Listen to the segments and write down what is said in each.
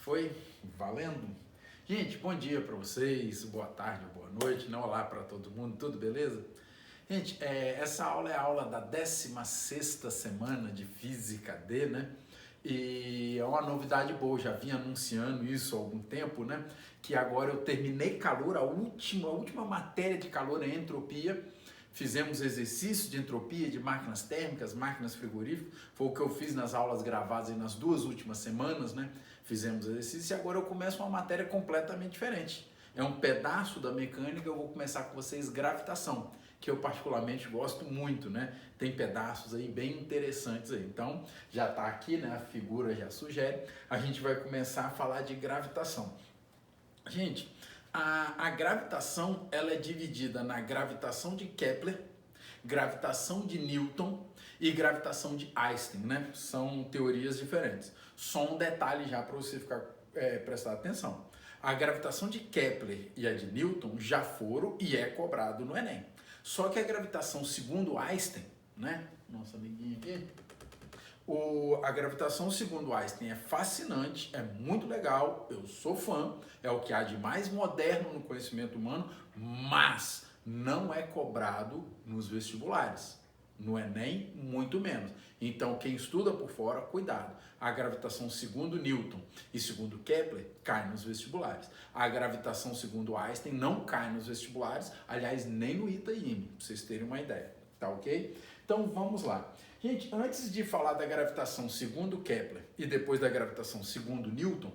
Foi valendo? Gente, bom dia para vocês, boa tarde, boa noite, né? Olá para todo mundo, tudo beleza? Gente, essa aula é a aula da 16ª semana de Física D, né? E é uma novidade boa, já vim anunciando isso há algum tempo, né? Que agora eu terminei calor, a última matéria de calor é entropia. Fizemos exercício de entropia de máquinas térmicas, máquinas frigoríficas, foi o que eu fiz nas aulas gravadas aí nas 2 últimas semanas, né? Fizemos exercício e agora eu começo uma matéria completamente diferente. É um pedaço da mecânica, eu vou começar com vocês gravitação, que eu particularmente gosto muito, né? Tem pedaços aí bem interessantes aí. Então, já está aqui, né? A figura já sugere. A gente vai começar a falar de gravitação. Gente, a gravitação ela é dividida na gravitação de Kepler, gravitação de Newton e gravitação de Einstein, né? São teorias diferentes. Só um detalhe já para você ficar prestar atenção. A gravitação de Kepler e a de Newton já foram e é cobrado no Enem. Só que a gravitação segundo Einstein, né? Nosso amiguinho aqui. A gravitação segundo Einstein é fascinante, é muito legal, eu sou fã, é o que há de mais moderno no conhecimento humano, mas não é cobrado nos vestibulares. No Enem, muito menos. Então, quem estuda por fora, cuidado. A gravitação segundo Newton e segundo Kepler cai nos vestibulares. A gravitação segundo Einstein não cai nos vestibulares, aliás, nem no ITA/IME, para vocês terem uma ideia, tá ok? Então, vamos lá. Gente, antes de falar da gravitação segundo Kepler e depois da gravitação segundo Newton,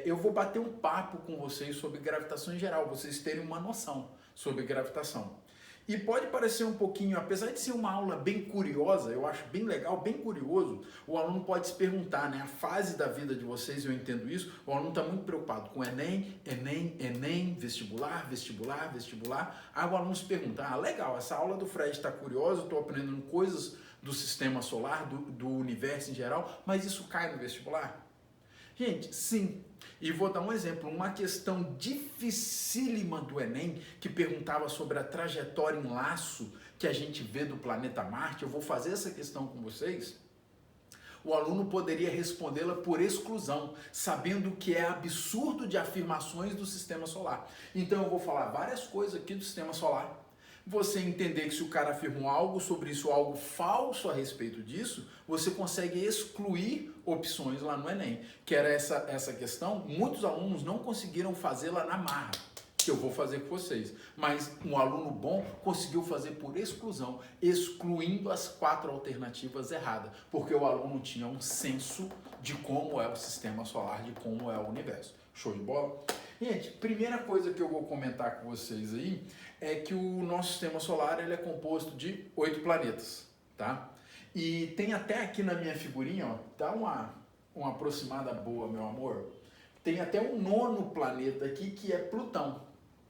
eu vou bater um papo com vocês sobre gravitação em geral, vocês terem uma noção sobre gravitação. E pode parecer um pouquinho, apesar de ser uma aula bem curiosa, eu acho bem legal, bem curioso, o aluno pode se perguntar, né? A fase da vida de vocês, eu entendo isso, o aluno está muito preocupado com Enem, vestibular. Aí o aluno se pergunta, legal, essa aula do Fred está curiosa, eu estou aprendendo coisas do sistema solar, do universo em geral, mas isso cai no vestibular? Gente, sim. E vou dar um exemplo, uma questão dificílima do Enem, que perguntava sobre a trajetória em laço que a gente vê do planeta Marte. Eu vou fazer essa questão com vocês. O aluno poderia respondê-la por exclusão, sabendo que é absurdo de afirmações do sistema solar. Então eu vou falar várias coisas aqui do sistema solar. Você entender que se o cara afirmou algo sobre isso, algo falso a respeito disso, você consegue excluir opções lá no Enem, que era essa questão. Muitos alunos não conseguiram fazê-la na marra, que eu vou fazer com vocês, mas um aluno bom conseguiu fazer por exclusão, excluindo as 4 alternativas erradas, porque o aluno tinha um senso de como é o sistema solar, de como é o universo. Show de bola? Gente, primeira coisa que eu vou comentar com vocês aí é que o nosso sistema solar ele é composto de 8 planetas, tá? E tem até aqui na minha figurinha, ó, dá uma aproximada boa, meu amor. Tem até um 9º planeta aqui que é Plutão,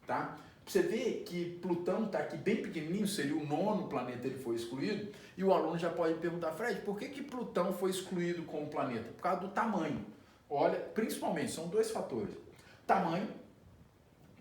tá? Você vê que Plutão está aqui bem pequenininho, seria o 9º planeta, ele foi excluído, e o aluno já pode perguntar, Fred, por que Plutão foi excluído como planeta? Por causa do tamanho. Olha, principalmente, são 2 fatores. Tamanho,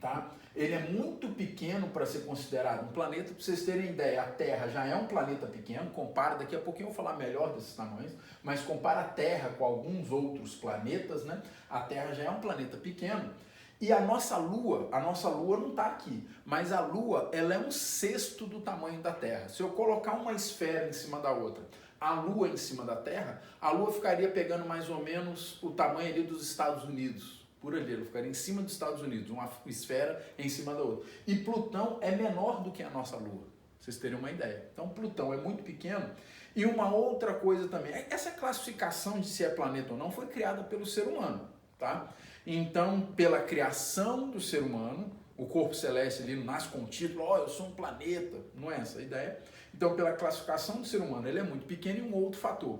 tá? Ele é muito pequeno para ser considerado um planeta. Para vocês terem ideia, a Terra já é um planeta pequeno, compara, daqui a pouquinho eu vou falar melhor desses tamanhos, mas compara a Terra com alguns outros planetas, né? A Terra já é um planeta pequeno. E a nossa Lua não está aqui, mas a Lua ela é 1/6 do tamanho da Terra. Se eu colocar uma esfera em cima da outra, a Lua em cima da Terra, a Lua ficaria pegando mais ou menos o tamanho ali dos Estados Unidos. Por ali, ela ficaria em cima dos Estados Unidos, uma esfera em cima da outra. E Plutão é menor do que a nossa Lua, pra vocês terem uma ideia. Então Plutão é muito pequeno. E uma outra coisa também, essa classificação de se é planeta ou não foi criada pelo ser humano, tá? Então, pela criação do ser humano, o corpo celeste ali não nasce com o título, eu sou um planeta, não é essa a ideia. Então, pela classificação do ser humano, ele é muito pequeno. E um outro fator,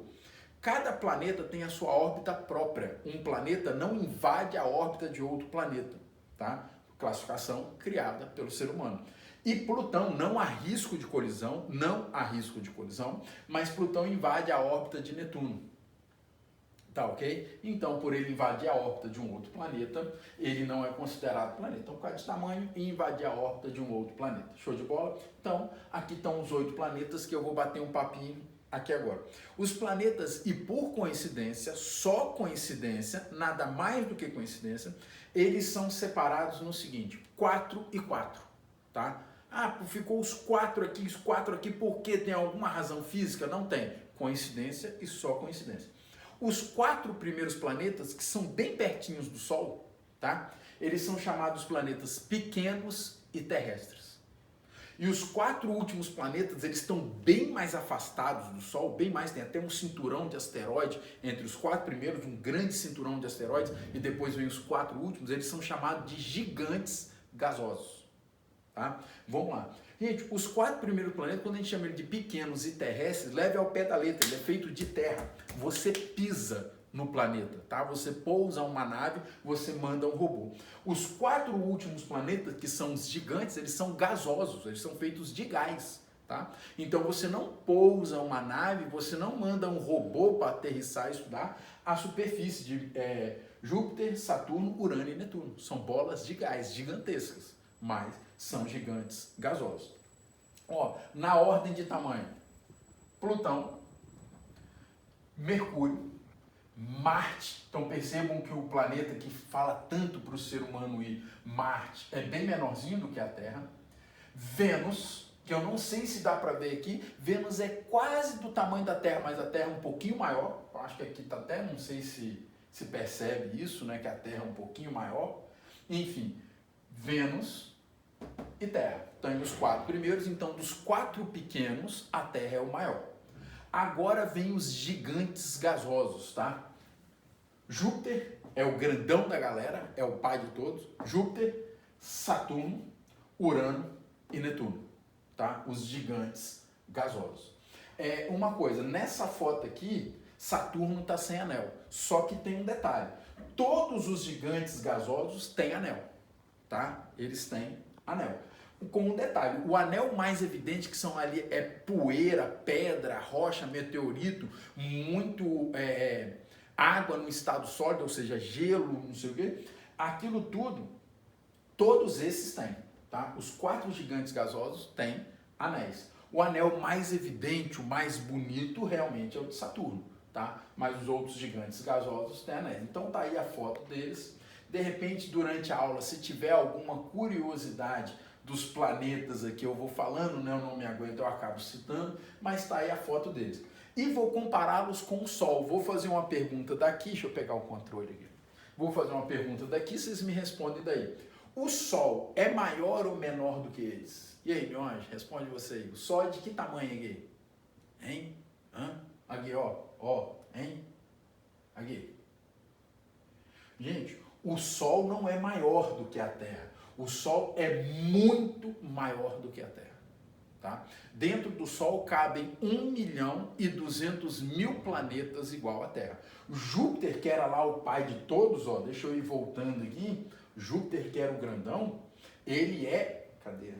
cada planeta tem a sua órbita própria. Um planeta não invade a órbita de outro planeta, tá? Classificação criada pelo ser humano. E Plutão não há risco de colisão, mas Plutão invade a órbita de Netuno. Tá ok? Então, por ele invadir a órbita de um outro planeta, ele não é considerado planeta. Então, por causa de tamanho, e invadir a órbita de um outro planeta. Show de bola? Então, aqui estão os 8 planetas que eu vou bater um papinho aqui agora. Os planetas, e por coincidência, só coincidência, nada mais do que coincidência, eles são separados no seguinte, 4 e 4, tá? Ah, ficou os 4 aqui, por quê? Tem alguma razão física? Não tem. Coincidência e só coincidência. Os 4 primeiros planetas, que são bem pertinhos do Sol, tá? Eles são chamados planetas pequenos e terrestres. E os 4 últimos planetas, eles estão bem mais afastados do Sol, bem mais, tem até um cinturão de asteroides entre os 4 primeiros, um grande cinturão de asteroides, e depois vem os 4 últimos, eles são chamados de gigantes gasosos. Tá? Vamos lá. Gente, os 4 primeiros planetas, quando a gente chama ele de pequenos e terrestres, leve ao pé da letra, ele é feito de terra. Você pisa no planeta, tá? Você pousa uma nave, você manda um robô. Os 4 últimos planetas, que são os gigantes, eles são gasosos, eles são feitos de gás, tá? Então você não pousa uma nave, você não manda um robô para aterrissar e estudar a superfície de Júpiter, Saturno, Urano e Netuno. São bolas de gás gigantescas, mas são gigantes gasosos. Ó, na ordem de tamanho, Plutão, Mercúrio, Marte, então percebam que o planeta que fala tanto para o ser humano ir, Marte, é bem menorzinho do que a Terra. Vênus, que eu não sei se dá para ver aqui, Vênus é quase do tamanho da Terra, mas a Terra é um pouquinho maior, eu acho que aqui está até, não sei se percebe isso, né, que a Terra é um pouquinho maior. Enfim, Vênus e Terra, então os 4 primeiros, então dos 4 pequenos, a Terra é o maior. Agora vem os gigantes gasosos, tá? Júpiter é o grandão da galera, é o pai de todos. Júpiter, Saturno, Urano e Netuno, tá? Os gigantes gasosos. Uma coisa, nessa foto aqui, Saturno está sem anel. Só que tem um detalhe. Todos os gigantes gasosos têm anel, tá? Eles têm anel. Com um detalhe, o anel mais evidente que são ali é poeira, pedra, rocha, meteorito, muito água no estado sólido, ou seja, gelo, não sei o quê. Aquilo tudo, todos esses têm, tá? Os 4 gigantes gasosos têm anéis. O anel mais evidente, o mais bonito, realmente é o de Saturno, tá? Mas os outros gigantes gasosos têm anéis. Então tá aí a foto deles. De repente, durante a aula, se tiver alguma curiosidade dos planetas aqui, eu vou falando, né? Eu não me aguento, eu acabo citando, mas está aí a foto deles. E vou compará-los com o Sol. Vou fazer uma pergunta daqui, deixa eu pegar o controle aqui. Vou fazer uma pergunta daqui, vocês me respondem daí. O Sol é maior ou menor do que eles? E aí, Leonge, responde você aí. O Sol é de que tamanho aqui? Hein? Hã? Aqui, ó, hein? Aqui. Gente, o Sol não é maior do que a Terra. O Sol é muito maior do que a Terra, tá? Dentro do Sol cabem 1.200.000 planetas igual à Terra. Júpiter, que era lá o pai de todos, ó, deixa eu ir voltando aqui, Júpiter, que era o grandão, ele é, cadê?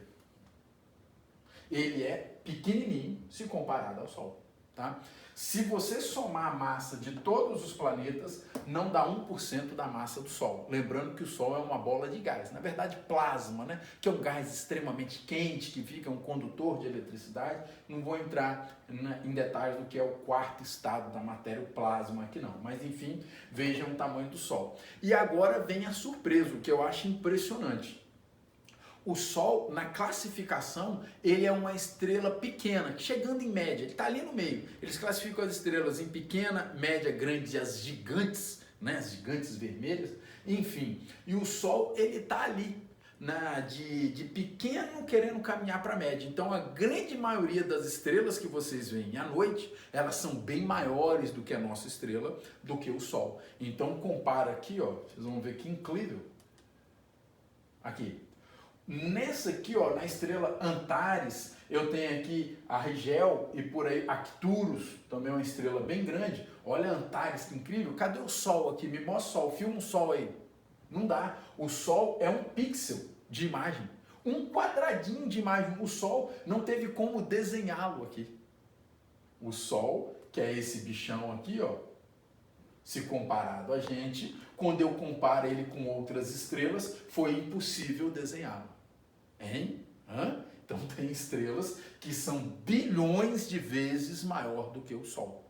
Ele é pequenininho se comparado ao Sol, tá? Se você somar a massa de todos os planetas, não dá 1% da massa do Sol. Lembrando que o Sol é uma bola de gás, na verdade plasma, né? Que é um gás extremamente quente, que fica um condutor de eletricidade. Não vou entrar em detalhes do que é o 4º estado da matéria, o plasma aqui não. Mas enfim, vejam o tamanho do Sol. E agora vem a surpresa, o que eu acho impressionante. O Sol, na classificação, ele é uma estrela pequena, chegando em média, ele está ali no meio. Eles classificam as estrelas em pequena, média, grande e as gigantes, né, as gigantes vermelhas, enfim. E o Sol, ele está ali, de pequeno querendo caminhar para a média. Então, a grande maioria das estrelas que vocês veem à noite, elas são bem maiores do que a nossa estrela, do que o Sol. Então, compara aqui, ó, vocês vão ver que incrível. Aqui. Nessa aqui, ó, na estrela Antares, eu tenho aqui a Rigel e por aí Arcturus, também uma estrela bem grande. Olha Antares, que incrível. Cadê o Sol aqui? Me mostra o Sol, filma o Sol aí. Não dá. O Sol é um pixel de imagem. Um quadradinho de imagem. O Sol não teve como desenhá-lo aqui. O Sol, que é esse bichão aqui, ó, se comparado a gente, quando eu comparo ele com outras estrelas, foi impossível desenhá-lo. Hein? Hã? Então tem estrelas que são bilhões de vezes maior do que o Sol,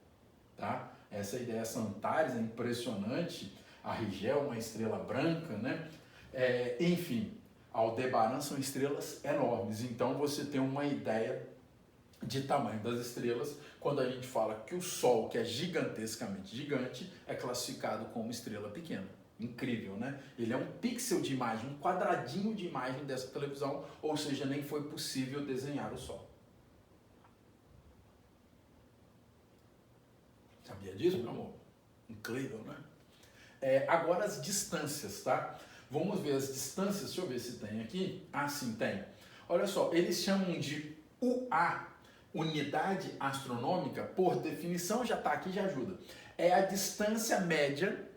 tá? Essa ideia, essa Antares é impressionante, a Rigel, uma estrela branca, né? Enfim, Aldebaran são estrelas enormes, então você tem uma ideia de tamanho das estrelas quando a gente fala que o Sol, que é gigantescamente gigante, é classificado como estrela pequena. Incrível, né? Ele é um pixel de imagem, um quadradinho de imagem dessa televisão, ou seja, nem foi possível desenhar o Sol. Sabia disso, meu amor? Incrível, né? Agora as distâncias, tá? Vamos ver as distâncias, deixa eu ver se tem aqui. Ah, sim, tem. Olha só, eles chamam de UA, unidade astronômica, por definição, já está aqui, já ajuda. É a distância média,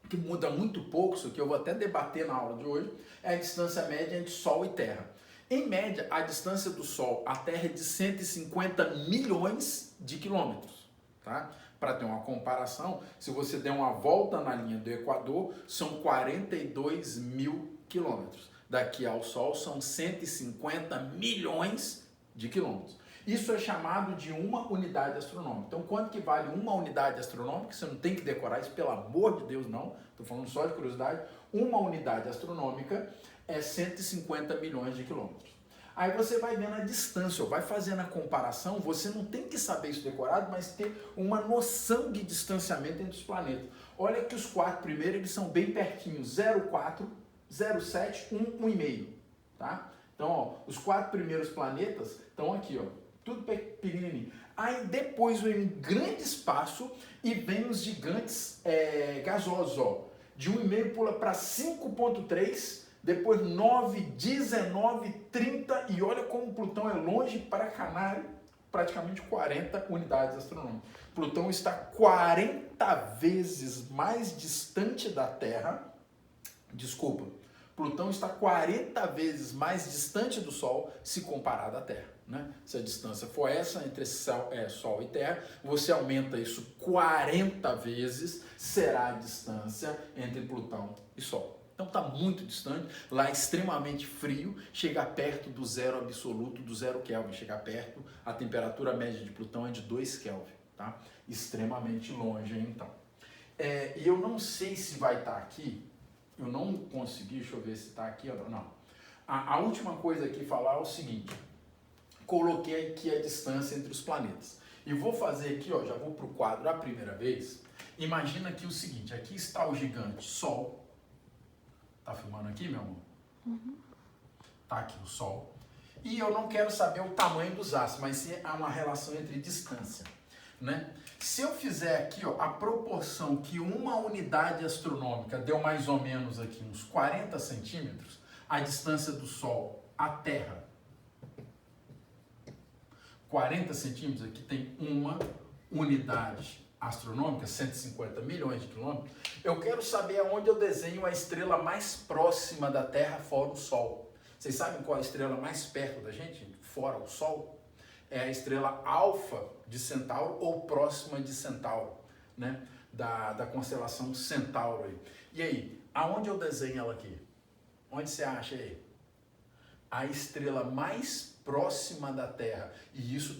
que muda muito pouco, isso que eu vou até debater na aula de hoje, é a distância média entre Sol e Terra. Em média, a distância do Sol à Terra é de 150 milhões de quilômetros, tá? Para ter uma comparação, se você der uma volta na linha do Equador, são 42 mil quilômetros. Daqui ao Sol são 150 milhões de quilômetros. Isso é chamado de uma unidade astronômica. Então, quanto que vale uma unidade astronômica? Você não tem que decorar isso, pelo amor de Deus, não. Estou falando só de curiosidade. Uma unidade astronômica é 150 milhões de quilômetros. Aí você vai vendo a distância, vai fazendo a comparação. Você não tem que saber isso decorado, mas ter uma noção de distanciamento entre os planetas. Olha que os 4 primeiros, eles são bem pertinhos. 0,4, 0,7, 1, 1,5. Tá? Então, ó, os 4 primeiros planetas estão aqui, ó. Tudo pequenininho. Aí depois vem um grande espaço e vem os gigantes gasosos, ó. De 1,5 pula para 5,3, depois 9, 19, 30 e olha como Plutão é longe para Canário, praticamente 40 unidades astronômicas. Plutão está 40 vezes mais distante da Terra, Plutão está 40 vezes mais distante do Sol se comparado à Terra. Né? Se a distância for essa entre Sol e Terra, você aumenta isso 40 vezes, será a distância entre Plutão e Sol. Então está muito distante, lá é extremamente frio, chega perto do zero absoluto, do 0 Kelvin, chega perto, a temperatura média de Plutão é de 2 Kelvin, tá? Extremamente longe então. E eu não sei se vai estar aqui, eu não consegui, deixa eu ver se está aqui, não. A última coisa aqui falar é o seguinte, coloquei aqui a distância entre os planetas. E vou fazer aqui, ó, já vou para o quadro a primeira vez. Imagina aqui o seguinte, aqui está o gigante Sol. Tá filmando aqui, meu amor? Uhum. Tá aqui o Sol. E eu não quero saber o tamanho dos astros, mas sim há uma relação entre distância, né? Se eu fizer aqui, ó, a proporção que uma unidade astronômica deu mais ou menos aqui uns 40 centímetros, a distância do Sol à Terra, 40 centímetros, aqui tem uma unidade astronômica, 150 milhões de quilômetros, eu quero saber aonde eu desenho a estrela mais próxima da Terra fora o Sol. Vocês sabem qual é a estrela mais perto da gente, fora o Sol? É a estrela Alfa de Centauro ou próxima de Centauro, né? Da constelação Centauro aí. E aí, aonde eu desenho ela aqui? Onde você acha aí? A estrela mais próxima da Terra. E isso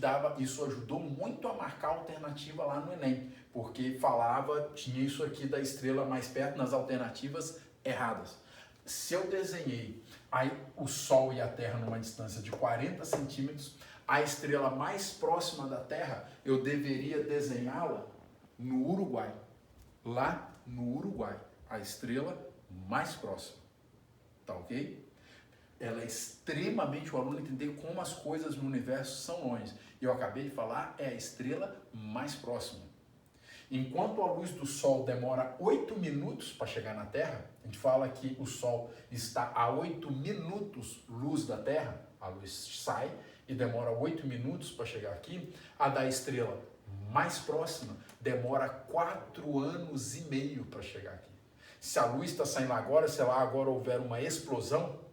ajudou muito a marcar a alternativa lá no Enem, porque tinha isso aqui da estrela mais perto nas alternativas erradas. Se eu desenhei o Sol e a Terra numa distância de 40 centímetros, a estrela mais próxima da Terra, eu deveria desenhá-la no Uruguai. Lá no Uruguai, a estrela mais próxima. Tá ok? Ela é extremamente, o aluno entender como as coisas no universo são longe. Eu acabei de falar, é a estrela mais próxima. Enquanto a luz do Sol demora 8 minutos para chegar na Terra, a gente fala que o Sol está a 8 minutos luz da Terra, a luz sai e demora 8 minutos para chegar aqui, a da estrela mais próxima demora 4 anos e meio para chegar aqui. Se a luz está saindo agora, se lá agora houver uma explosão,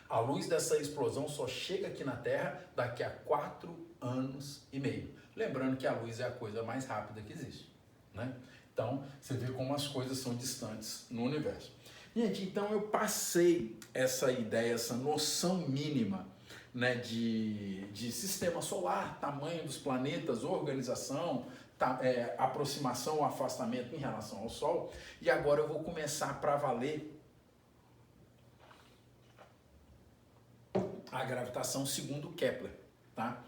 a luz dessa explosão só chega aqui na Terra daqui a 4 anos e meio. Lembrando que a luz é a coisa mais rápida que existe, né? Então, você vê como as coisas são distantes no universo. Gente, então eu passei essa ideia, essa noção mínima, né, de sistema solar, tamanho dos planetas, organização, aproximação ou afastamento em relação ao Sol. E agora eu vou começar para valer a gravitação segundo Kepler, tá?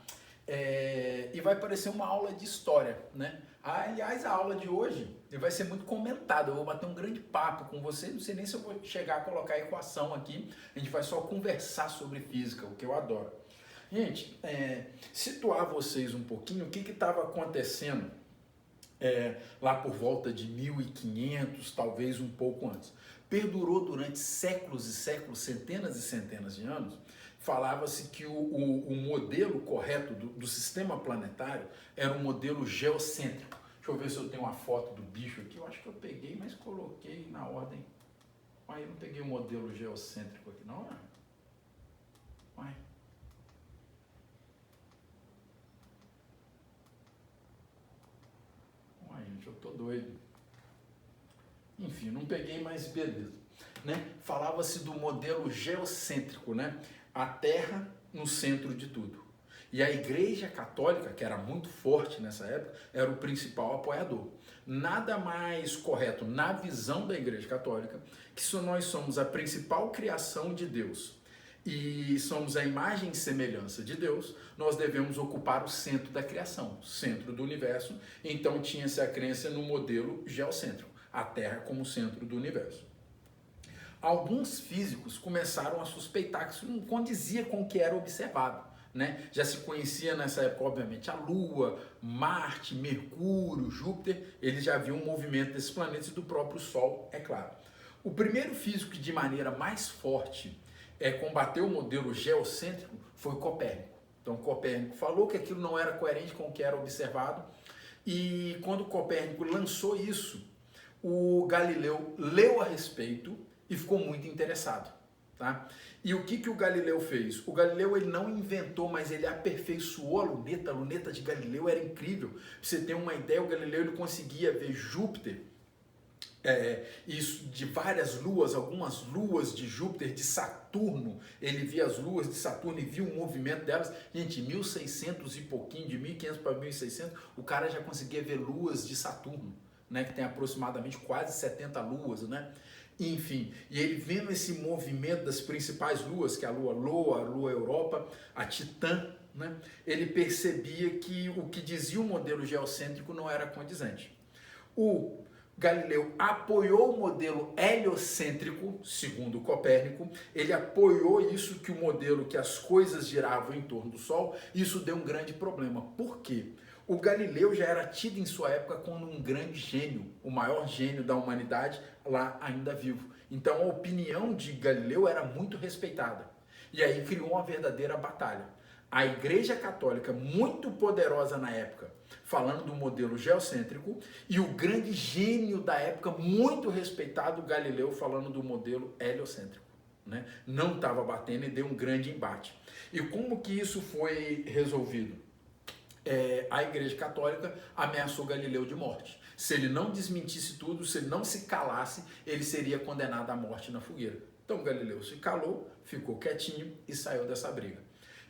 E vai parecer uma aula de história, né? Aliás, a aula de hoje vai ser muito comentada. Eu vou bater um grande papo com você. Não sei nem se eu vou chegar a colocar a equação aqui. A gente vai só conversar sobre física, o que eu adoro. Gente, situar vocês um pouquinho o que estava acontecendo lá por volta de 1500, talvez um pouco antes. Perdurou durante séculos e séculos, centenas e centenas de anos. Falava-se que o modelo correto do sistema planetário era um modelo geocêntrico. Deixa eu ver se eu tenho uma foto do bicho aqui. Eu acho que eu peguei, mas coloquei na ordem. Uai, eu não peguei o modelo geocêntrico aqui, não? Uai. Uai, gente, eu tô doido. Enfim, não peguei, mas beleza. Né? Falava-se do modelo geocêntrico, né? A Terra no centro de tudo. E a Igreja Católica, que era muito forte nessa época, era o principal apoiador. Nada mais correto na visão da Igreja Católica que se nós somos a principal criação de Deus e somos a imagem e semelhança de Deus, nós devemos ocupar o centro da criação, o centro do universo. Então tinha-se a crença no modelo geocêntrico, a Terra como centro do universo. Alguns físicos começaram a suspeitar que isso não condizia com o que era observado, né? Já se conhecia nessa época, obviamente, a Lua, Marte, Mercúrio, Júpiter, eles já viam o movimento desses planetas e do próprio Sol, é claro. O primeiro físico que de maneira mais forte combateu o modelo geocêntrico foi Copérnico. Então Copérnico falou que aquilo não era coerente com o que era observado e quando Copérnico lançou isso, o Galileu leu a respeito e ficou muito interessado, tá? E o que o Galileu fez? O Galileu ele não inventou, mas ele aperfeiçoou a luneta de Galileu era incrível. Pra você ter uma ideia, o Galileu ele conseguia ver Júpiter, isso de várias luas, algumas luas de Júpiter, de Saturno, ele via as luas de Saturno e via o movimento delas. Gente, 1600 e pouquinho, de 1500 para 1600, o cara já conseguia ver luas de Saturno, né, que tem aproximadamente quase 70 luas, né? Enfim, e ele vendo esse movimento das principais luas, que é a Lua Europa, a Titã, né, ele percebia que o que dizia o modelo geocêntrico não era condizente. O Galileu apoiou o modelo heliocêntrico, segundo Copérnico, ele apoiou isso, que o modelo que as coisas giravam em torno do Sol, isso deu um grande problema. Por quê? O Galileu já era tido em sua época como um grande gênio, o maior gênio da humanidade, lá ainda vivo. Então a opinião de Galileu era muito respeitada. E aí criou uma verdadeira batalha. A Igreja Católica, muito poderosa na época, falando do modelo geocêntrico, e o grande gênio da época, muito respeitado, Galileu, falando do modelo heliocêntrico, né? Não estava batendo e deu um grande embate. E como que isso foi resolvido? A Igreja Católica ameaçou Galileu de morte. Se ele não desmentisse tudo, se ele não se calasse, ele seria condenado à morte na fogueira. Então Galileu se calou, ficou quietinho e saiu dessa briga.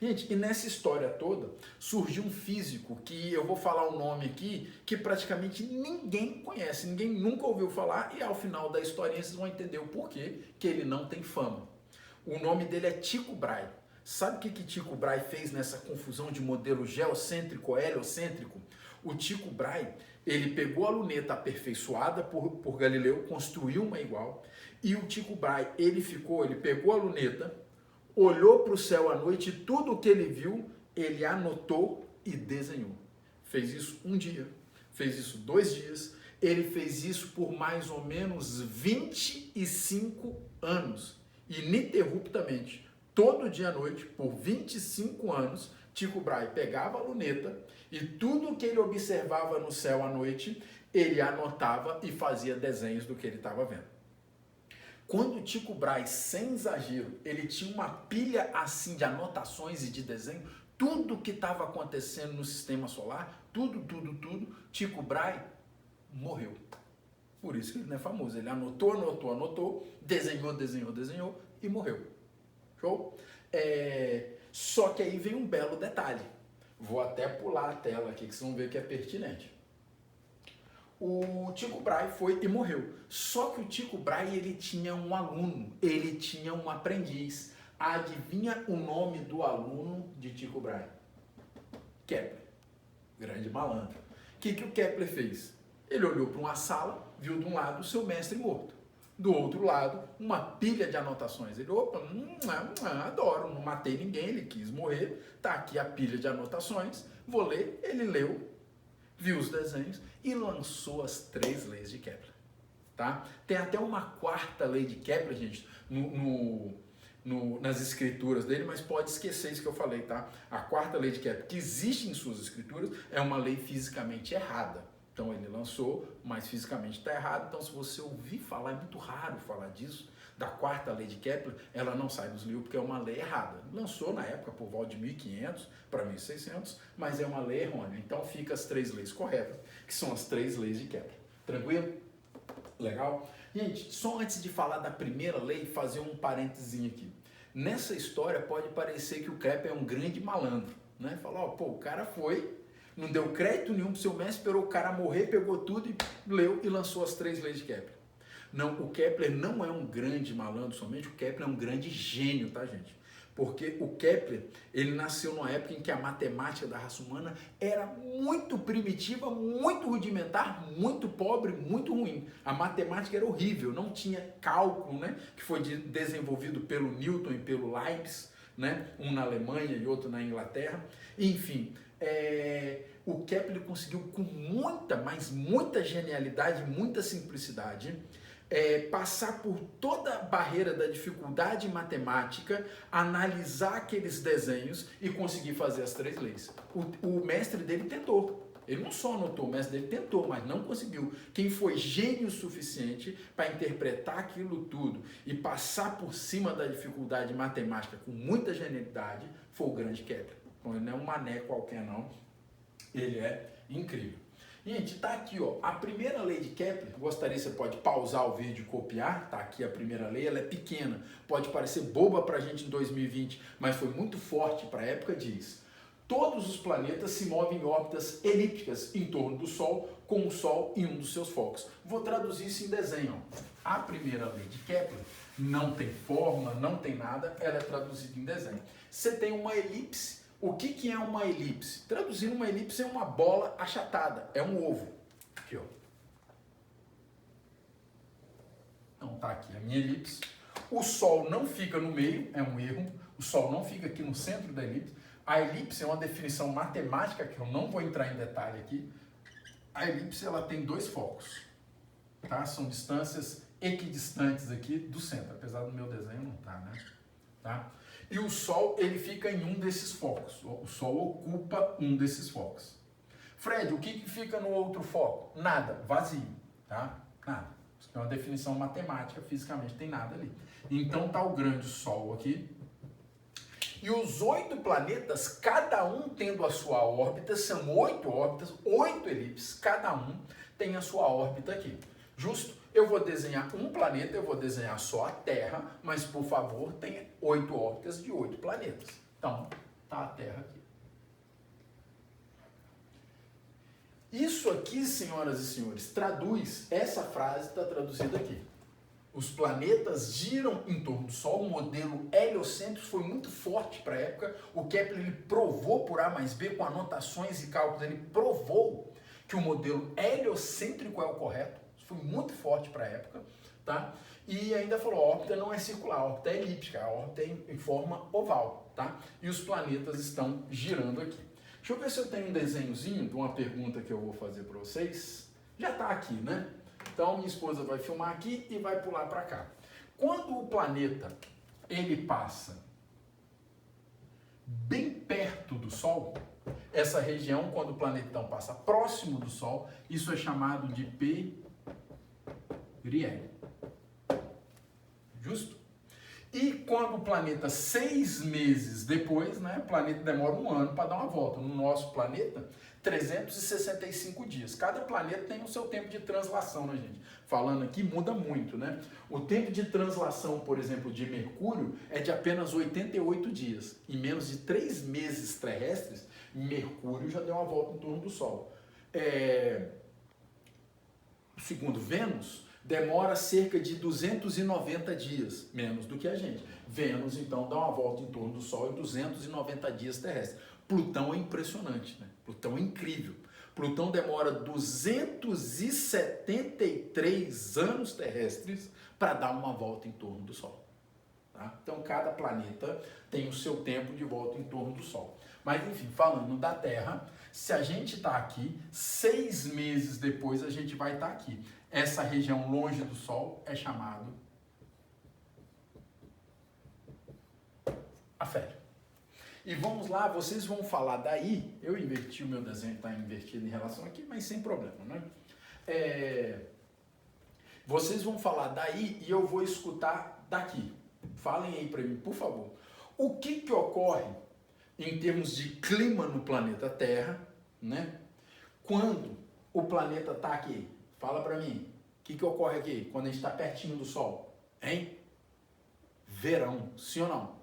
Gente, e nessa história toda surgiu um físico que eu vou falar o nome aqui, que praticamente ninguém conhece, ninguém nunca ouviu falar, e ao final da historinha vocês vão entender o porquê que ele não tem fama. O nome dele é Tycho Brahe. Sabe o que Tycho Brahe fez nessa confusão de modelo geocêntrico, heliocêntrico? O Tycho Brahe, ele pegou a luneta aperfeiçoada por Galileu, construiu uma igual, e o Tycho Brahe, ele pegou a luneta, olhou para o céu à noite e tudo o que ele viu, ele anotou e desenhou. Fez isso um dia, fez isso 2 dias, ele fez isso por mais ou menos 25 anos, ininterruptamente. Todo dia à noite, por 25 anos, Tycho Brahe pegava a luneta e tudo que ele observava no céu à noite, ele anotava e fazia desenhos do que ele estava vendo. Quando Tycho Brahe, sem exagero, ele tinha uma pilha assim de anotações e de desenho, tudo que estava acontecendo no sistema solar, tudo, Tycho Brahe morreu. Por isso que ele não é famoso. Ele anotou, desenhou e morreu. Show? Só que aí vem um belo detalhe. Vou até pular a tela aqui que vocês vão ver que é pertinente. O Tycho Brahe foi e morreu. Só que o Tycho Brahe, ele tinha um aluno, ele tinha um aprendiz. Adivinha o nome do aluno de Tycho Brahe? Kepler. Grande malandro. O que o Kepler fez? Ele olhou para uma sala, viu de um lado o seu mestre morto. Do outro lado, uma pilha de anotações. Ele, opa, adoro, não matei ninguém, ele quis morrer. Tá aqui a pilha de anotações, vou ler. Ele leu, viu os desenhos e lançou as 3 leis de Kepler. Tá? Tem até uma 4ª lei de Kepler, gente, nas escrituras dele, mas pode esquecer isso que eu falei, tá? A 4ª lei de Kepler, que existe em suas escrituras, é uma lei fisicamente errada. Então ele lançou, mas fisicamente está errado. Então se você ouvir falar, é muito raro falar disso, da 4ª lei de Kepler, ela não sai dos livros porque é uma lei errada. Lançou na época por volta de 1500 para 1600, mas é uma lei errônea. Então fica as 3 leis corretas, que são as 3 leis de Kepler. Tranquilo? Legal? Gente, só antes de falar da primeira lei, fazer um parênteses aqui. Nessa história pode parecer que o Kepler é um grande malandro, né? Falar, ó, pô, o cara foi, não deu crédito nenhum pro seu mestre, esperou o cara morrer, pegou tudo e leu e lançou as 3 leis de Kepler. Não, o Kepler não é um grande malandro somente, o Kepler é um grande gênio, tá, gente? Porque o Kepler, ele nasceu numa época em que a matemática da raça humana era muito primitiva, muito rudimentar, muito pobre, muito ruim. A matemática era horrível, não tinha cálculo, né? Que foi desenvolvido pelo Newton e pelo Leibniz, né? Um na Alemanha e outro na Inglaterra. Enfim, o Kepler conseguiu com muita, mas muita genialidade, muita simplicidade, passar por toda a barreira da dificuldade matemática, analisar aqueles desenhos e conseguir fazer as 3 leis. O mestre dele tentou. Ele não só anotou, o mestre dele tentou, mas não conseguiu. Quem foi gênio suficiente para interpretar aquilo tudo e passar por cima da dificuldade matemática com muita genialidade foi o grande Kepler. Então, ele não é um mané qualquer, não. Ele é incrível. Gente, tá aqui, ó, a primeira lei de Kepler. Gostaria, você pode pausar o vídeo e copiar. Tá aqui a primeira lei, ela é pequena. Pode parecer boba pra gente em 2020, mas foi muito forte para a época. Diz: todos os planetas se movem em órbitas elípticas em torno do Sol, com o Sol em um dos seus focos. Vou traduzir isso em desenho. Ó. A primeira lei de Kepler não tem forma, não tem nada, ela é traduzida em desenho. Você tem uma elipse. O que é uma elipse? Traduzindo, uma elipse é uma bola achatada, é um ovo. Aqui, ó. Então tá aqui a minha elipse. O Sol não fica no meio, é um erro. O Sol não fica aqui no centro da elipse. A elipse é uma definição matemática que eu não vou entrar em detalhe aqui. A elipse, ela tem 2 focos, tá? São distâncias equidistantes aqui do centro, apesar do meu desenho não tá, né? Tá? E o Sol, ele fica em um desses focos. O Sol ocupa um desses focos. Fred, o que fica no outro foco? Nada, vazio, tá? Nada. Isso é uma definição matemática, fisicamente tem nada ali. Então tá o grande Sol aqui. E os 8 planetas, cada um tendo a sua órbita, são 8 órbitas, 8 elipses, cada um tem a sua órbita aqui. Justo? Eu vou desenhar um planeta, eu vou desenhar só a Terra, mas por favor, tenha 8 órbitas de 8 planetas. Então, tá a Terra aqui. Isso aqui, senhoras e senhores, traduz, essa frase está traduzida aqui. Os planetas giram em torno do Sol, o modelo heliocêntrico foi muito forte para a época. O Kepler ele provou por A mais B, com anotações e cálculos, ele provou que o modelo heliocêntrico é o correto. Foi muito forte para a época, tá? E ainda falou, a órbita não é circular, a órbita é elíptica, a órbita é em forma oval, tá? E os planetas estão girando aqui. Deixa eu ver se eu tenho um desenhozinho de uma pergunta que eu vou fazer para vocês. Já está aqui, né? Então, minha esposa vai filmar aqui e vai pular para cá. Quando o planeta, ele passa bem perto do Sol, essa região, quando o planetão passa próximo do Sol, isso é chamado de periélio. Justo? E quando o planeta, 6 meses depois, né, o planeta demora 1 ano para dar uma volta. No nosso planeta, 365 dias. Cada planeta tem o seu tempo de translação, né, gente? Falando aqui, muda muito, né? O tempo de translação, por exemplo, de Mercúrio é de apenas 88 dias. Em menos de 3 meses terrestres, Mercúrio já deu uma volta em torno do Sol. Segundo Vênus, demora cerca de 290 dias, menos do que a gente. Vênus, então, dá uma volta em torno do Sol em 290 dias terrestres. Plutão é impressionante, né? Plutão é incrível. Plutão demora 273 anos terrestres para dar uma volta em torno do Sol. Tá? Então, cada planeta tem o seu tempo de volta em torno do Sol. Mas, enfim, falando da Terra, se a gente está aqui, 6 meses depois a gente vai estar aqui. Essa região longe do Sol é chamado afélio. E vamos lá, vocês vão falar daí, eu inverti o meu desenho, está invertido em relação aqui, mas sem problema, né? Vocês vão falar daí e eu vou escutar daqui. Falem aí para mim, por favor. O que ocorre em termos de clima no planeta Terra, né? Quando o planeta está aqui? Fala para mim. O que ocorre aqui quando a gente está pertinho do Sol? Hein? Verão, sim ou não?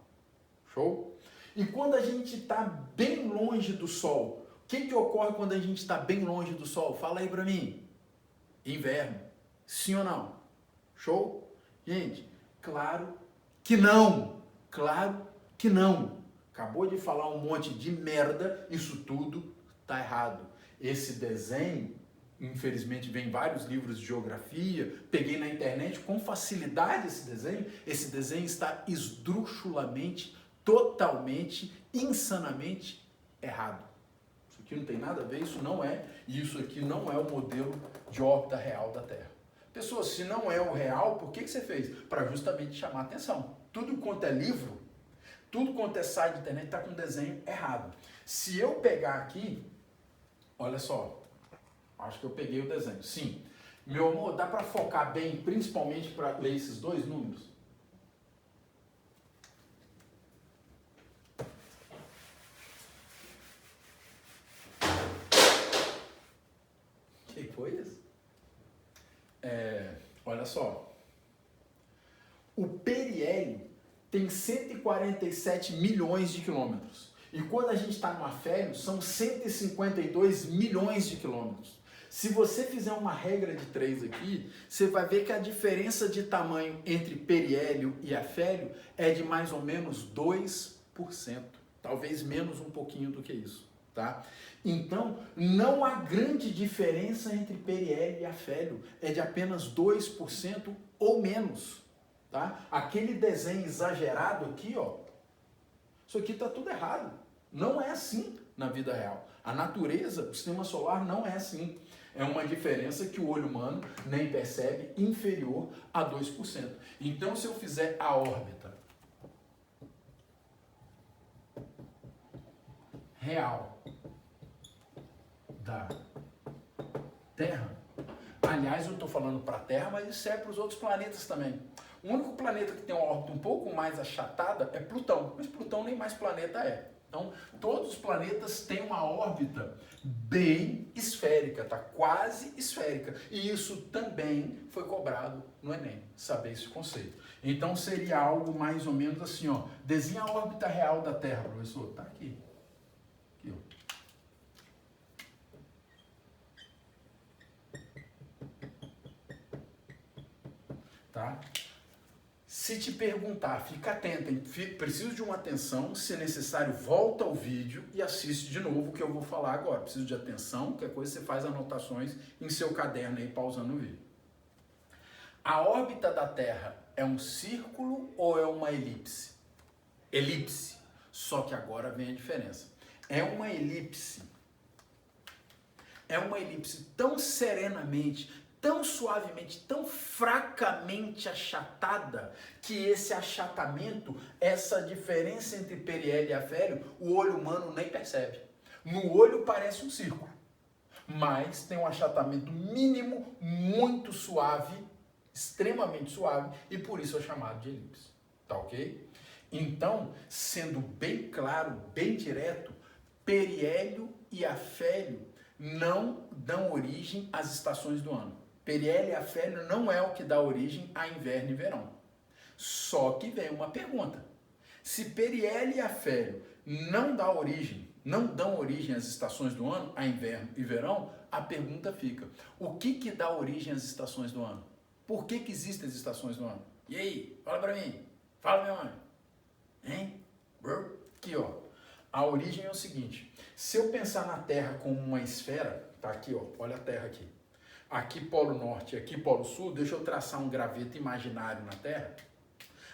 Show? E quando a gente está bem longe do Sol, o que ocorre quando a gente está bem longe do Sol? Fala aí para mim. Inverno. Sim ou não? Show? Gente, claro que não. Claro que não. Acabou de falar um monte de merda, isso tudo tá errado. Esse desenho, infelizmente, vem em vários livros de geografia, peguei na internet com facilidade esse desenho está esdrúxulamente, totalmente, insanamente errado. Isso aqui não tem nada a ver, isso não é, e isso aqui não é o modelo de órbita real da Terra. Pessoal, se não é o real, por que você fez? Para justamente chamar a atenção. Tudo quanto é livro, tudo quanto é site de internet está com desenho errado. Se eu pegar aqui, olha só, acho que eu peguei o desenho. Sim, meu amor, dá para focar bem, principalmente para ler esses dois números? O que foi isso? Olha só, o periélio tem 147 milhões de quilômetros. E quando a gente está no afélio, são 152 milhões de quilômetros. Se você fizer uma regra de 3 aqui, você vai ver que a diferença de tamanho entre periélio e afélio é de mais ou menos 2%. Talvez menos um pouquinho do que isso. Tá? Então, não há grande diferença entre periélio e afélio. É de apenas 2% ou menos. Tá? Aquele desenho exagerado aqui, ó, isso aqui está tudo errado. Não é assim na vida real. A natureza, o sistema solar não é assim. É uma diferença que o olho humano nem percebe, inferior a 2%. Então, se eu fizer a órbita real da Terra, aliás, eu estou falando para a Terra, mas isso é para os outros planetas também. O único planeta que tem uma órbita um pouco mais achatada é Plutão, mas Plutão nem mais planeta é. Então, todos os planetas têm uma órbita bem esférica, tá? Quase esférica. E isso também foi cobrado no Enem, saber esse conceito. Então, seria algo mais ou menos assim, ó. Desenha a órbita real da Terra, professor. Tá aqui. Aqui, ó. Tá? Se te perguntar, fica atento, hein? Preciso de uma atenção, se necessário, volta ao vídeo e assiste de novo o que eu vou falar agora. Preciso de atenção, qualquer coisa você faz anotações em seu caderno aí, pausando o vídeo. A órbita da Terra é um círculo ou é uma elipse? Elipse. Só que agora vem a diferença. É uma elipse. É uma elipse tão serenamente, tão suavemente, tão fracamente achatada, que esse achatamento, essa diferença entre periélio e afélio, o olho humano nem percebe. No olho parece um círculo, mas tem um achatamento mínimo, muito suave, extremamente suave, e por isso é chamado de elipse. Tá ok? Então, sendo bem claro, bem direto, periélio e afélio não dão origem às estações do ano. Periélio e afélio não é o que dá origem a inverno e verão. Só que vem uma pergunta. Se periélio e afélio não dão origem às estações do ano, a inverno e verão, a pergunta fica: o que dá origem às estações do ano? Por que existem as estações do ano? E aí? Fala pra mim. Fala, meu homem. Hein? Aqui, ó. A origem é o seguinte. Se eu pensar na Terra como uma esfera, tá aqui, ó. Olha a Terra aqui. Aqui Polo Norte, aqui Polo Sul. Deixa eu traçar um graveto imaginário na Terra.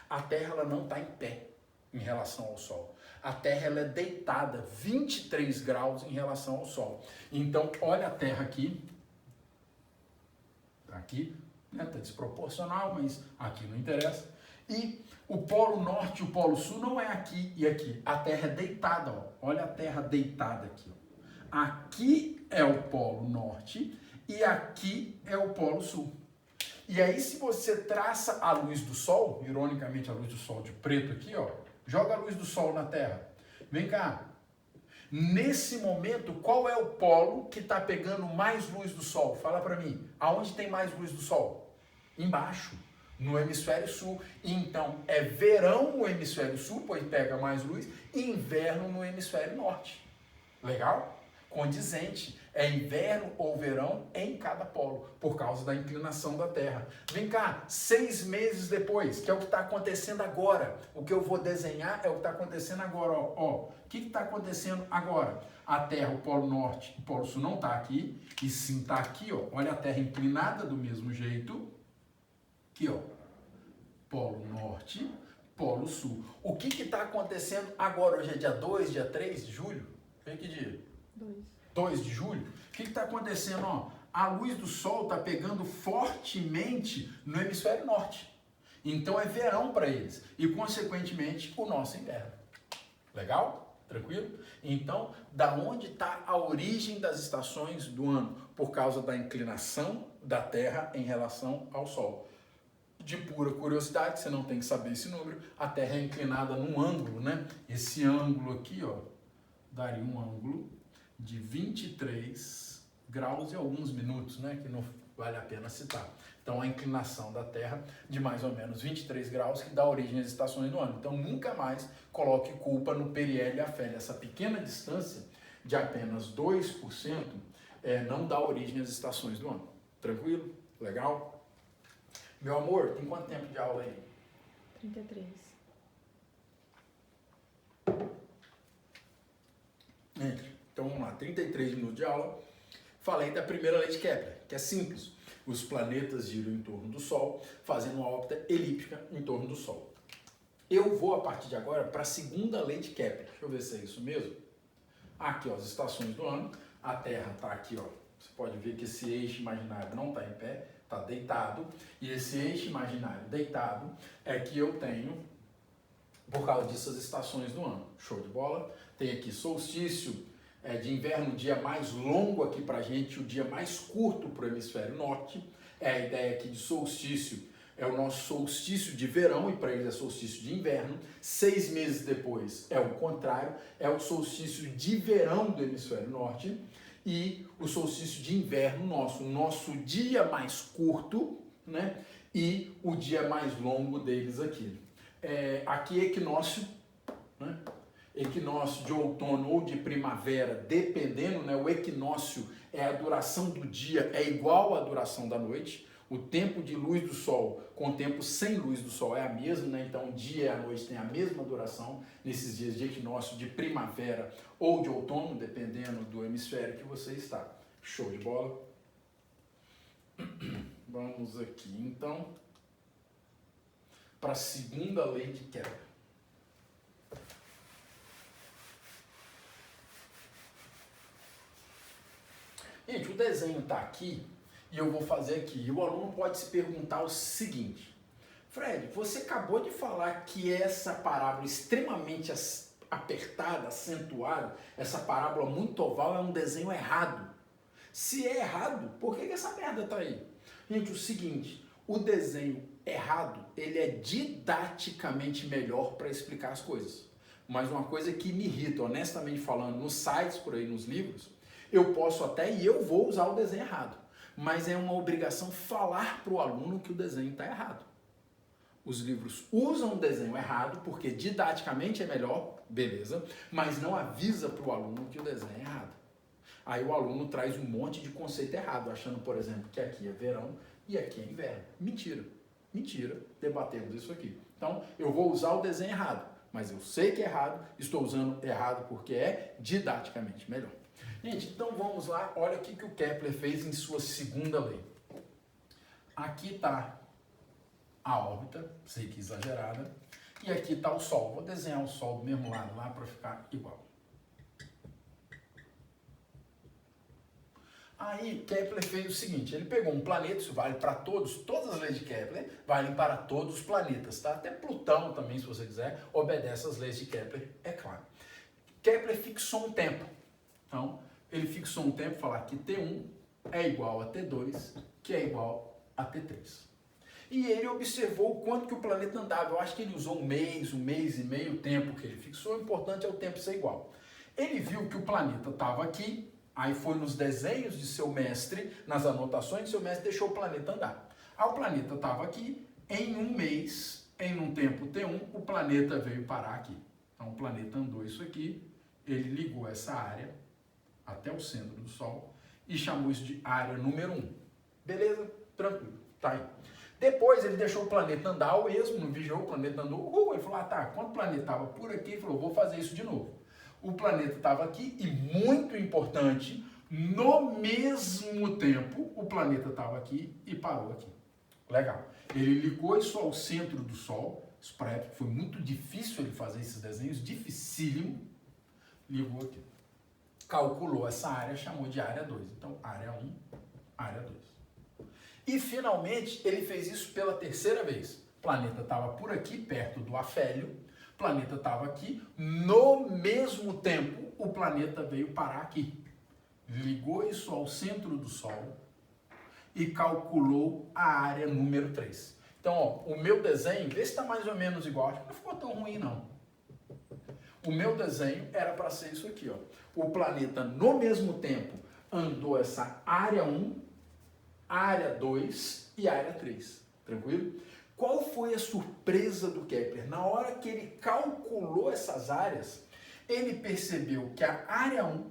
A Terra, ela não está em pé em relação ao Sol. A Terra, ela é deitada 23 graus em relação ao Sol. Então, olha a Terra aqui. Aqui, né? Tá desproporcional, mas aqui não interessa. E o Polo Norte e o Polo Sul não é aqui e aqui. A Terra é deitada, ó. Olha a Terra deitada aqui, ó. Aqui é o Polo Norte e aqui é o Polo Sul. E aí, se você traça a luz do Sol, ironicamente a luz do Sol de preto aqui, ó, joga a luz do Sol na Terra. Vem cá. Nesse momento, qual é o polo que está pegando mais luz do Sol? Fala para mim. Aonde tem mais luz do Sol? Embaixo, no hemisfério sul. Então, é verão no hemisfério sul, pois pega mais luz, e inverno no hemisfério norte. Legal? Condizente. É inverno ou verão em cada polo, por causa da inclinação da Terra. Vem cá, 6 meses depois, que é o que está acontecendo agora. O que eu vou desenhar é o que está acontecendo agora. Ó. O que está acontecendo agora? A Terra, o Polo Norte e o Polo Sul não está aqui, e sim está aqui. Ó. Olha a Terra inclinada do mesmo jeito. Aqui, ó. Polo Norte, Polo Sul. O que está acontecendo agora? Hoje é dia 2, dia 3 de julho? Vem que dia? 2 de julho, o que está acontecendo? Ó, a luz do Sol está pegando fortemente no hemisfério norte. Então é verão para eles. E, consequentemente, o nosso inverno. Legal? Tranquilo? Então, da onde está a origem das estações do ano? Por causa da inclinação da Terra em relação ao Sol. De pura curiosidade, você não tem que saber esse número, a Terra é inclinada num ângulo, né? Esse ângulo aqui, ó, daria um ângulo de 23 graus e alguns minutos, né, que não vale a pena citar. Então, a inclinação da Terra de mais ou menos 23 graus, que dá origem às estações do ano. Então, nunca mais coloque culpa no periélio e afélio. Essa pequena distância de apenas 2% não dá origem às estações do ano. Tranquilo? Legal? Meu amor, tem quanto tempo de aula aí? 33. Então vamos lá, 33 minutos de aula. Falei da primeira lei de Kepler, que é simples. Os planetas giram em torno do Sol, fazendo uma órbita elíptica em torno do Sol. Eu vou, a partir de agora, para a segunda lei de Kepler. Deixa eu ver se é isso mesmo. Aqui, ó, as estações do ano. A Terra está aqui, ó. Você pode ver que esse eixo imaginário não está em pé, está deitado. E esse eixo imaginário deitado é que eu tenho, por causa disso, as estações do ano. Show de bola? Tem aqui solstício de inverno, o dia mais longo aqui pra gente, o dia mais curto para o hemisfério norte. A ideia aqui de solstício é o nosso solstício de verão, e para eles é solstício de inverno. 6 meses depois é o contrário, é o solstício de verão do hemisfério norte e o solstício de inverno nosso, o nosso dia mais curto, né? E o dia mais longo deles aqui. Aqui é equinócio, né? Equinócio de outono ou de primavera, dependendo, né? O equinócio é a duração do dia, é igual à duração da noite. O tempo de luz do sol com o tempo sem luz do sol é a mesma, né? Então o dia e a noite têm a mesma duração nesses dias de equinócio de primavera ou de outono, dependendo do hemisfério que você está. Show de bola? Vamos aqui, então, para a segunda lei de Kepler. Gente, o desenho está aqui e eu vou fazer aqui. E o aluno pode se perguntar o seguinte: Fred, você acabou de falar que essa parábola extremamente apertada, acentuada, essa parábola muito oval é um desenho errado. Se é errado, por que essa merda tá aí? Gente, o seguinte, o desenho errado, ele é didaticamente melhor para explicar as coisas. Mas uma coisa que me irrita, honestamente falando, nos sites por aí, nos livros, eu posso até e eu vou usar o desenho errado. Mas é uma obrigação falar para o aluno que o desenho está errado. Os livros usam o desenho errado porque didaticamente é melhor, beleza, mas não avisa para o aluno que o desenho é errado. Aí o aluno traz um monte de conceito errado, achando, por exemplo, que aqui é verão e aqui é inverno. Mentira. Mentira, debatemos isso aqui. Então, eu vou usar o desenho errado, mas eu sei que é errado, estou usando errado porque é didaticamente melhor. Gente, então vamos lá, olha o que o Kepler fez em sua segunda lei. Aqui está a órbita, sei que exagerada, e aqui está o Sol. Vou desenhar o Sol do mesmo lado lá para ficar igual. Aí Kepler fez o seguinte, ele pegou um planeta, isso vale para todas as leis de Kepler, valem para todos os planetas, tá? Até Plutão também, se você quiser, obedece às leis de Kepler, é claro. Kepler fixou um tempo, então ele fixou um tempo, falar que T1 é igual a T2, que é igual a T3. E ele observou o quanto que o planeta andava, eu acho que ele usou um mês e meio, o tempo que ele fixou, o importante é o tempo ser igual. Ele viu que o planeta estava aqui, aí foi nos desenhos de seu mestre, nas anotações de seu mestre, deixou o planeta andar. Aí o planeta estava aqui, em um mês, em um tempo T1, o planeta veio parar aqui. Então o planeta andou isso aqui, ele ligou essa área até o centro do Sol e chamou isso de área número 1. Beleza? Tranquilo, tá aí. Depois ele deixou o planeta andar ao esmo, não vigiou, o planeta andou, ele falou, tá, quando o planeta estava por aqui, ele falou, vou fazer isso de novo. O planeta estava aqui e, muito importante, no mesmo tempo, o planeta estava aqui e parou aqui. Legal. Ele ligou isso ao centro do Sol, isso para a época foi muito difícil ele fazer esses desenhos, dificílimo, ligou aqui. Calculou essa área, chamou de área 2. Então, área 1, área 2. E, finalmente, ele fez isso pela terceira vez. O planeta estava por aqui, perto do afélio. O planeta estava aqui. No mesmo tempo, o planeta veio parar aqui. Ligou isso ao centro do Sol e calculou a área número 3. Então, ó, o meu desenho, vê se está mais ou menos igual. Acho que não ficou tão ruim, não. O meu desenho era para ser isso aqui, ó. O planeta, no mesmo tempo, andou essa área 1, área 2 e área 3. Tranquilo? Qual foi a surpresa do Kepler? Na hora que ele calculou essas áreas, ele percebeu que a área 1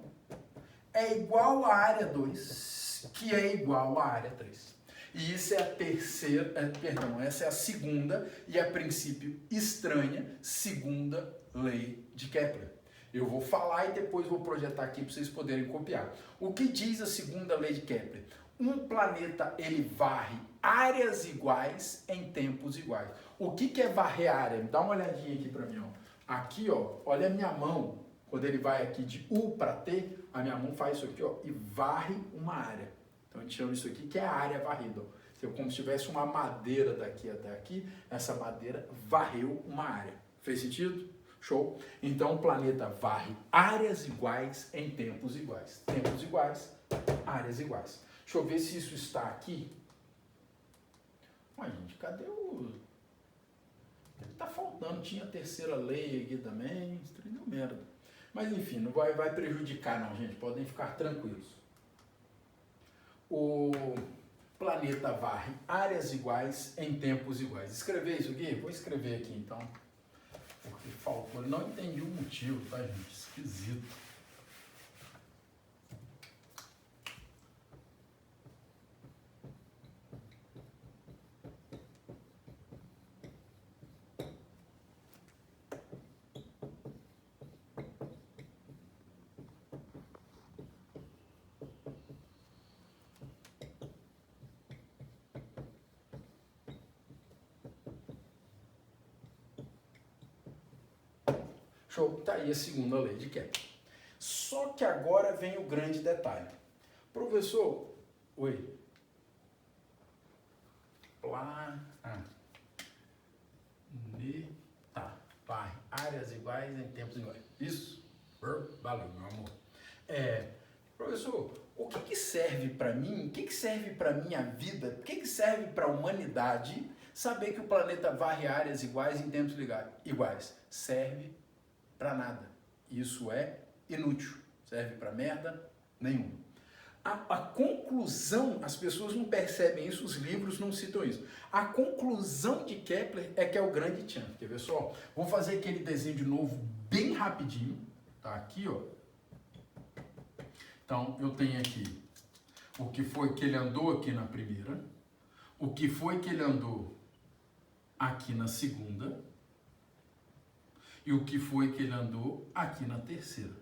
é igual à área 2, que é igual à área 3. E isso é a essa é a segunda e a princípio estranha segunda lei de Kepler. Eu vou falar e depois vou projetar aqui para vocês poderem copiar. O que diz a segunda lei de Kepler? Um planeta, ele varre áreas iguais em tempos iguais. O que é varrer área? Dá uma olhadinha aqui para mim. Ó. Aqui, ó, olha a minha mão. Quando ele vai aqui de U para T, a minha mão faz isso aqui, ó, e varre uma área. Então a gente chama isso aqui que é a área varrida. Então, como se tivesse uma madeira daqui até aqui, essa madeira varreu uma área. Fez sentido? Show? Então o planeta varre áreas iguais em tempos iguais. Tempos iguais, áreas iguais. Deixa eu ver se isso está aqui. Ué, gente, cadê o... Tá faltando, tinha a terceira lei aqui também, isso deu merda. Mas enfim, não vai prejudicar não, gente, podem ficar tranquilos. O planeta varre áreas iguais em tempos iguais. Escrever isso aqui? Vou escrever aqui então. Porque faltou, não entendi o motivo, tá, gente? Esquisito. Show, tá aí a segunda lei de Kepler. Só que agora vem o grande detalhe. Professor, oi. Tá, vai. Áreas iguais em tempos iguais. Isso? Valeu, meu amor. Professor, o que serve para mim? O que serve para minha vida? O que serve para a humanidade saber que o planeta varre áreas iguais em tempos iguais? Serve para nada. Isso é inútil. Serve para merda nenhuma. A conclusão, as pessoas não percebem isso, os livros não citam isso. A conclusão de Kepler é que é o grande tchan. Quer ver só? Vou fazer aquele desenho de novo bem rapidinho. Tá aqui, ó. Então, eu tenho aqui o que foi que ele andou aqui na primeira, o que foi que ele andou aqui na segunda e o que foi que ele andou aqui na terceira.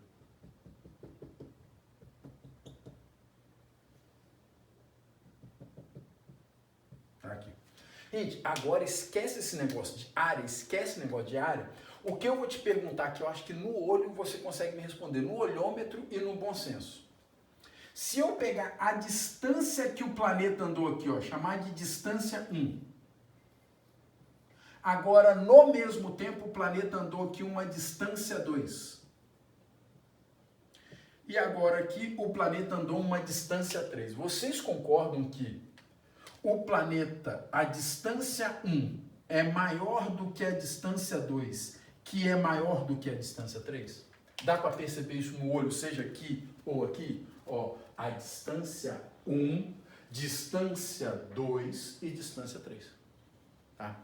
Tá aqui. Gente, agora esquece esse negócio de área, esquece esse negócio de área. O que eu vou te perguntar que eu acho que no olho você consegue me responder, no olhômetro e no bom senso. Se eu pegar a distância que o planeta andou aqui, ó, chamar de distância 1. Agora, no mesmo tempo, o planeta andou aqui uma distância 2. E agora aqui, o planeta andou uma distância 3. Vocês concordam que o planeta, a distância 1, é maior do que a distância 2, que é maior do que a distância 3? Dá para perceber isso no olho, seja aqui ou aqui? Ó, a distância 1, distância 2 e distância 3. Tá?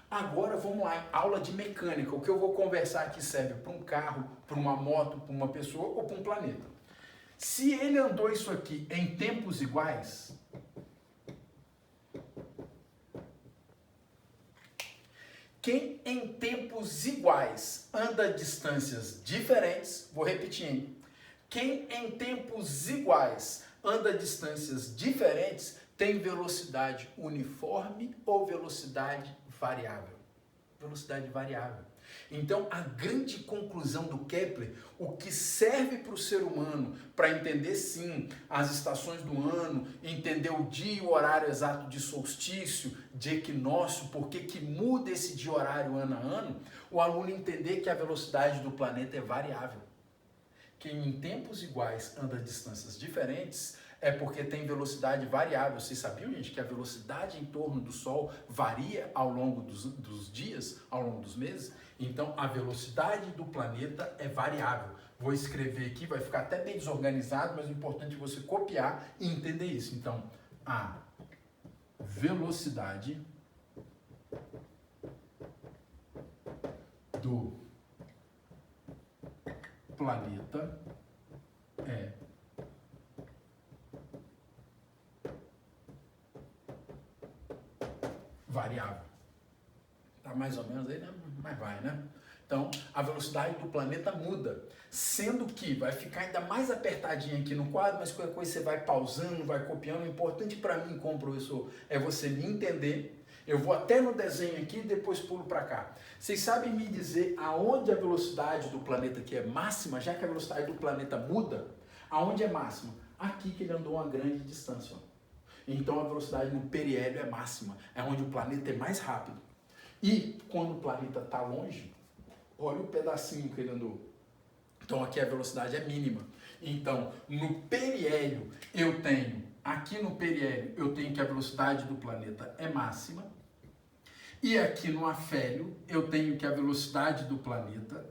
Agora vamos lá, aula de mecânica. O que eu vou conversar aqui serve para um carro, para uma moto, para uma pessoa ou para um planeta. Se ele andou isso aqui em tempos iguais, quem em tempos iguais anda distâncias diferentes, vou repetir, hein? Quem em tempos iguais anda distâncias diferentes tem velocidade uniforme ou velocidade variável? Velocidade variável. Então, a grande conclusão do Kepler, o que serve para o ser humano para entender, sim, as estações do ano, entender o dia e o horário exato de solstício, de equinócio, por que muda esse dia e horário ano a ano, o aluno entender que a velocidade do planeta é variável. Quem em tempos iguais anda a distâncias diferentes é porque tem velocidade variável. Vocês sabiam, gente, que a velocidade em torno do Sol varia ao longo dos dias, ao longo dos meses? Então, a velocidade do planeta é variável. Vou escrever aqui, vai ficar até bem desorganizado, mas o importante é você copiar e entender isso. Então, a velocidade do planeta é variável. Tá mais ou menos aí, né? Mas vai, né? Então, a velocidade do planeta muda, sendo que vai ficar ainda mais apertadinho aqui no quadro, mas qualquer coisa você vai pausando, vai copiando. O importante para mim, como professor, é você me entender. Eu vou até no desenho aqui e depois pulo para cá. Vocês sabem me dizer aonde a velocidade do planeta aqui é máxima, já que a velocidade do planeta muda? Aonde é máxima? Aqui que ele andou uma grande distância. Ó. Então a velocidade no periélio é máxima, é onde o planeta é mais rápido. E quando o planeta está longe, olha o pedacinho que ele andou. Então aqui a velocidade é mínima. Então no periélio eu tenho, aqui no periélio eu tenho que a velocidade do planeta é máxima. E aqui no afélio eu tenho que a velocidade do planeta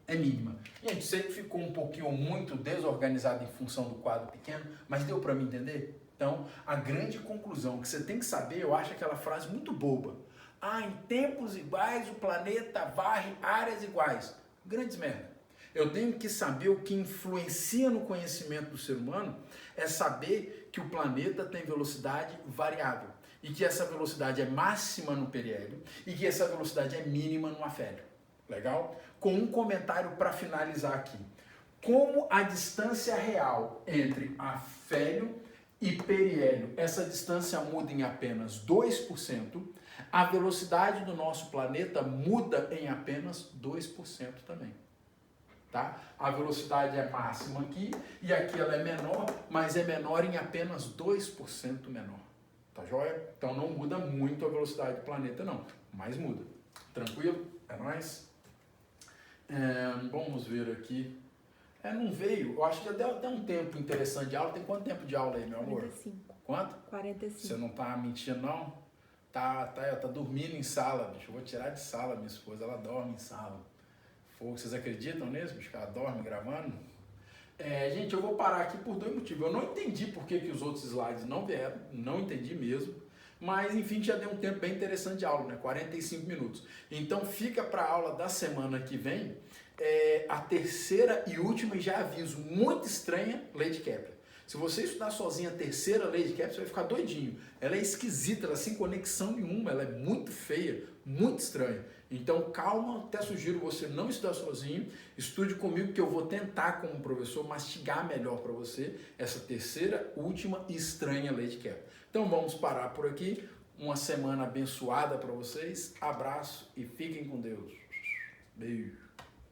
é mínima. Gente, sei que ficou um pouquinho muito desorganizado em função do quadro pequeno, mas deu para me entender? Então, a grande conclusão que você tem que saber, eu acho aquela frase muito boba. Ah, em tempos iguais o planeta varre áreas iguais. Grandes merda. Eu tenho que saber o que influencia no conhecimento do ser humano é saber que o planeta tem velocidade variável e que essa velocidade é máxima no periélio e que essa velocidade é mínima no afélio. Legal? Com um comentário para finalizar aqui. Como a distância real entre afélio e periélio, essa distância muda em apenas 2%, a velocidade do nosso planeta muda em apenas 2% também. Tá? A velocidade é máxima aqui e aqui ela é menor, mas é menor em apenas 2% menor. Tá joia? Então não muda muito a velocidade do planeta não, mas muda. Tranquilo? É nóis? Vamos ver aqui. Não veio, eu acho que já deu até um tempo interessante de aula. Tem quanto tempo de aula aí, meu amor? 45. Quanto? 45. Você não tá mentindo, não? Tá dormindo em sala, bicho. Eu vou tirar de sala minha esposa, ela dorme em sala. Fogo, vocês acreditam nisso? Bicho, que ela dorme gravando? Gente, eu vou parar aqui por 2 motivos. Eu não entendi por que os outros slides não vieram, não entendi mesmo. Mas, enfim, já deu um tempo bem interessante de aula, né? 45 minutos. Então, fica para a aula da semana que vem, a terceira e última, e já aviso, muito estranha, lei de Kepler. Se você estudar sozinho a terceira lei de Kepler, você vai ficar doidinho. Ela é esquisita, ela é sem conexão nenhuma, ela é muito feia, muito estranha. Então, calma, até sugiro você não estudar sozinho, estude comigo que eu vou tentar, como professor, mastigar melhor para você essa terceira, última e estranha lei de Kepler. Então, vamos parar por aqui. Uma semana abençoada para vocês. Abraço e fiquem com Deus. Beijo.